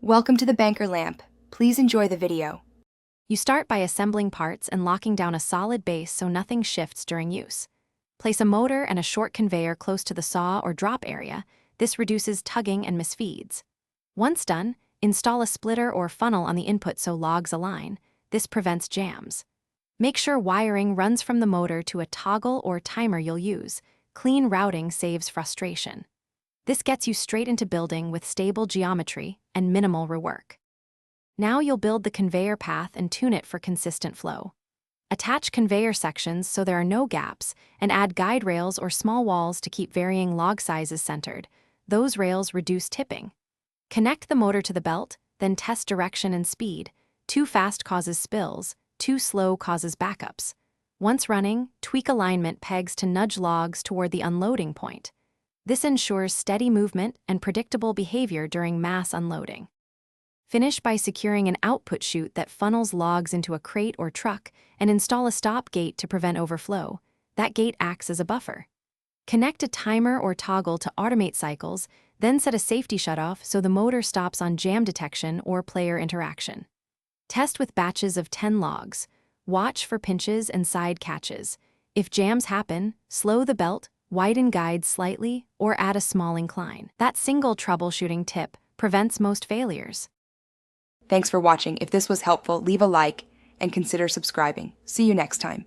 Welcome to the banker lamp. Please enjoy the video. You start by assembling parts and locking down a solid base so nothing shifts during use. Place a motor and a short conveyor close to the saw or drop area. This reduces tugging and misfeeds. Once done, install a splitter or funnel on the input so logs align. This prevents jams. Make sure wiring runs from the motor to a toggle or timer you'll use. Clean routing saves frustration. This gets you straight into building with stable geometry and minimal rework. Now you'll build the conveyor path and tune it for consistent flow. Attach conveyor sections so there are no gaps, and add guide rails or small walls to keep varying log sizes centered. Those rails reduce tipping. Connect the motor to the belt, then test direction and speed. Too fast causes spills, too slow causes backups. Once running, tweak alignment pegs to nudge logs toward the unloading point. This ensures steady movement and predictable behavior during mass unloading. Finish by securing an output chute that funnels logs into a crate or truck, and install a stop gate to prevent overflow. That gate acts as a buffer. Connect a timer or toggle to automate cycles, then set a safety shutoff so the motor stops on jam detection or player interaction. Test with batches of 10 logs. Watch for pinches and side catches. If jams happen, slow the belt, widen guides slightly, or add a small incline. That single troubleshooting tip prevents most failures. Thanks for watching. If this was helpful, leave a like and consider subscribing. See you next time.